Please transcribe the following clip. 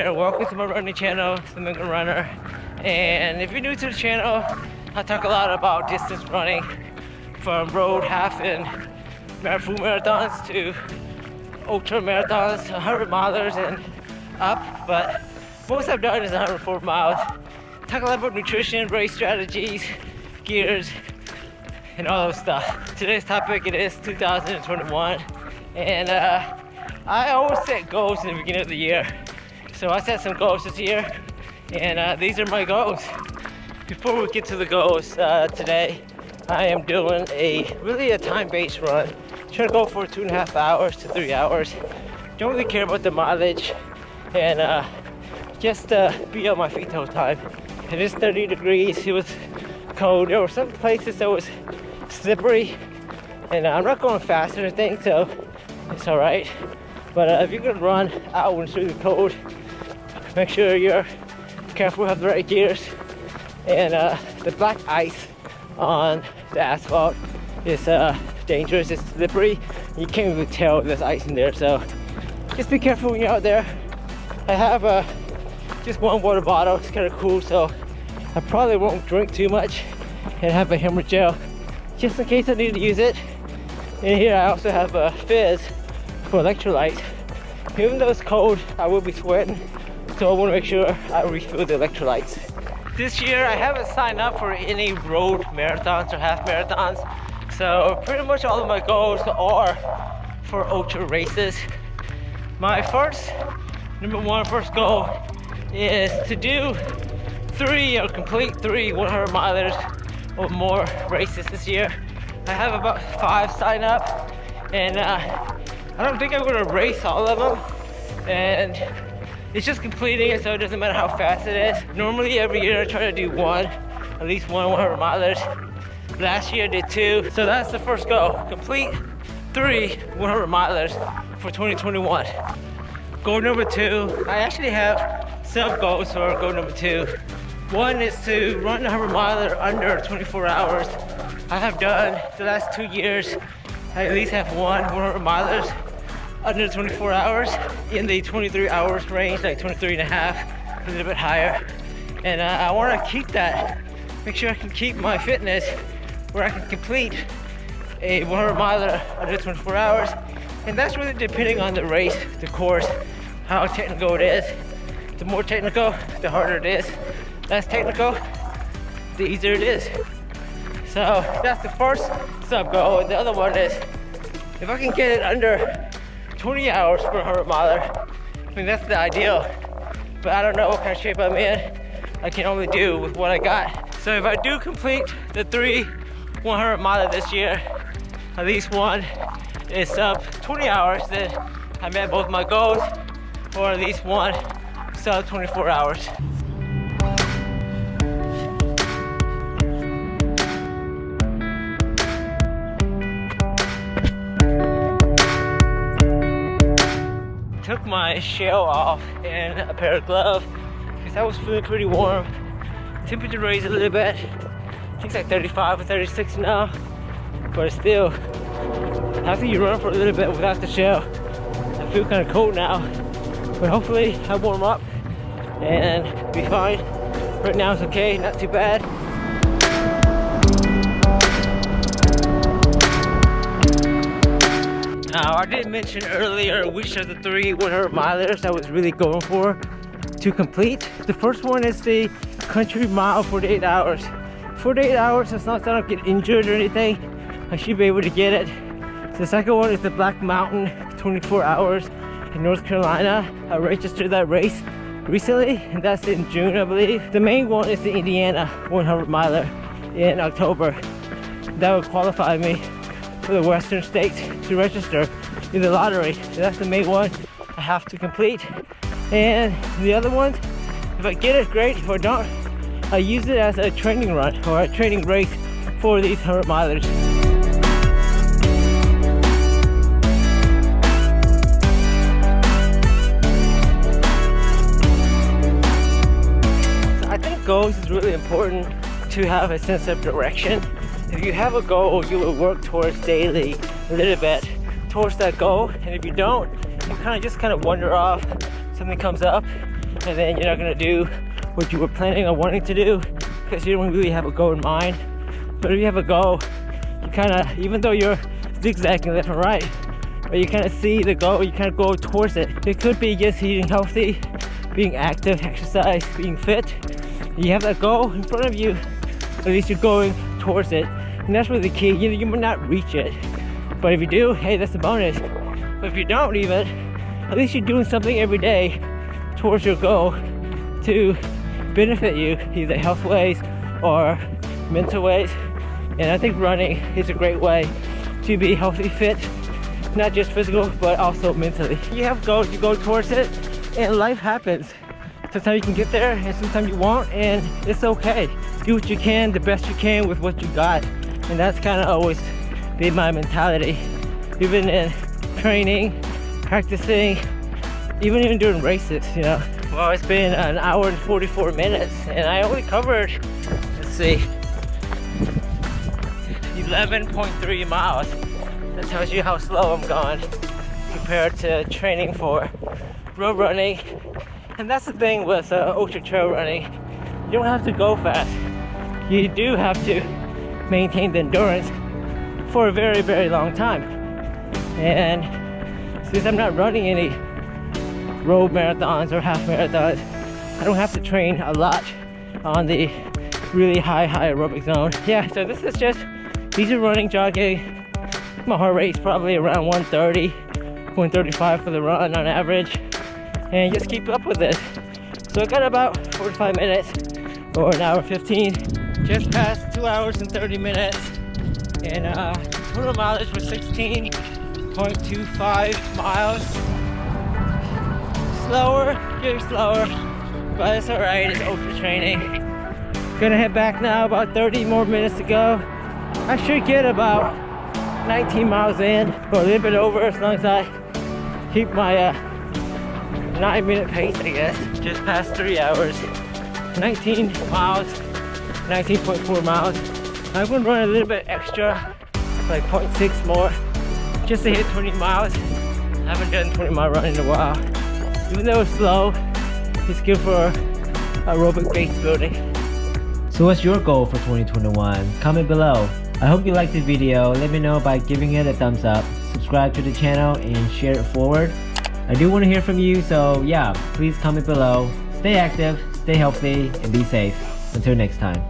here. Welcome to my running channel, the Nguyen Runner. And if you're new to the channel, I talk a lot about distance running, from road, half, and full marathons to ultra marathons, 100 milers and up. But most I've done is 104 miles. Talk a lot about nutrition, race strategies, gears, and all those stuff. Today's topic, it is 2021, and I always set goals in the beginning of the year. So I set some goals this year, and these are my goals. Before we get to the goals today, I am doing really a time-based run. Trying to go for 2.5 hours to 3 hours. Don't really care about the mileage, and just be on my feet the whole time. It is 30 degrees, it was cold. There were some places that was slippery, and I'm not going fast or anything, so it's all right. But if you're gonna run out when it's really cold, make sure you're careful, have the right gears. And the black ice on the asphalt is dangerous, it's slippery. You can't really tell there's ice in there, so just be careful when you're out there. I have just one water bottle, it's kind of cool, so I probably won't drink too much, and have a hammer gel just in case I need to use it. And here I also have a fizz for electrolytes. Even though it's cold, I will be sweating, so I want to make sure I refill the electrolytes. This year I haven't signed up for any road marathons or half marathons, so pretty much all of my goals are for ultra races. My first goal is to do complete three 100 milers or more races this year. I have about 5 signed up, and I don't think I'm gonna race all of them, and it's just completing it, so it doesn't matter how fast it is. Normally every year I try to do at least one 100 milers. Last year I did 2, so that's the first goal. Complete 3 100 milers for 2021. Goal number 2, I actually have sub goals for goal number 2. One is to run a 100 miler under 24 hours. I have done the last 2 years, I at least have one 100 milers under 24 hours in the 23 hours range, like 23 and a half, a little bit higher. And I want to keep that, make sure I can keep my fitness where I can complete a 100 miler under 24 hours. And that's really depending on the race, the course, how technical it is. The more technical, the harder it is. Less technical, the easier it is. So that's the first sub goal. And the other one is, if I can get it under 20 hours for a 100 miler, I mean, that's the ideal. But I don't know what kind of shape I'm in. I can only do with what I got. So if I do complete the 3 100 miler this year, at least one is sub 20 hours, then I met both my goals, or at least one sub 24 hours. Took my shell off and a pair of gloves because I was feeling pretty warm. Temperature raised a little bit. I think it's like 35 or 36 now, but still, after you run for a little bit without the shell, I feel kind of cold now. But hopefully I warm up and be fine. Right now it's okay, not too bad. Now, I did mention earlier which are the 3 100 milers I was really going for to complete. The first one is the country mile 48 hours. 48 hours, as long as I don't get injured or anything, I should be able to get it. The second one is the Black Mountain 24 hours in North Carolina. I registered that race recently, and that's in June, I believe. The main one is the Indiana 100 miler in October. That would qualify me for the Western states to register in the lottery. So that's the main one I have to complete. And the other ones, if I get it, great. If I don't, I use it as a training run or a training race for these 100 milers. So I think goals is really important to have a sense of direction. If you have a goal, you will work towards daily a little bit towards that goal, and if you don't, you kind of wander off. Something comes up and then you're not gonna do what you were planning on wanting to do because you don't really have a goal in mind. But if you have a goal, you kind of, even though you're zigzagging left and right, but you kind of see the goal, you kind of go towards it. It could be just eating healthy, being active, exercise, being fit. You have that goal in front of you, at least you're going towards it. And that's really the key. You might not reach it, but if you do, hey, that's a bonus. But if you don't even, at least you're doing something every day towards your goal to benefit you, either health ways or mental ways. And I think running is a great way to be healthy, fit, not just physical, but also mentally. You have goals, you go towards it, and life happens. Sometimes you can get there, and sometimes you won't, and it's okay. Do what you can, the best you can with what you got. And that's kind of always been my mentality. Even in training, practicing, even doing races, you know. Well, it's been an hour and 44 minutes, and I only covered, let's see, 11.3 miles. That tells you how slow I'm going compared to training for road running. And that's the thing with ultra trail running. You don't have to go fast. You do have to maintain the endurance for a very, very long time. And since I'm not running any road marathons or half marathons, I don't have to train a lot on the really high aerobic zone. Yeah, so this is just easy running, jogging. My heart rate is probably around 130, 135 for the run on average. And just keep up with this. So I got about 45 minutes or an hour 15. Just past 2 hours and 30 minutes. And total mileage was 16.25 miles. Slower, getting slower, but it's alright, it's ultra training. Gonna head back now, about 30 more minutes to go. I should get about 19 miles in, or a little bit over, as long as I keep my 9-minute pace, I guess. Just past 3 hours, 19 miles, 19.4 miles. I'm gonna run a little bit extra, like 0.6 more, just to hit 20 miles. I haven't done 20-mile run in a while. Even though it's slow, it's good for aerobic base building. So what's your goal for 2021? Comment below. I hope you liked the video. Let me know by giving it a thumbs up, subscribe to the channel, and share it forward. I do want to hear from you, so yeah, please comment below. Stay active, stay healthy, and be safe. Until next time.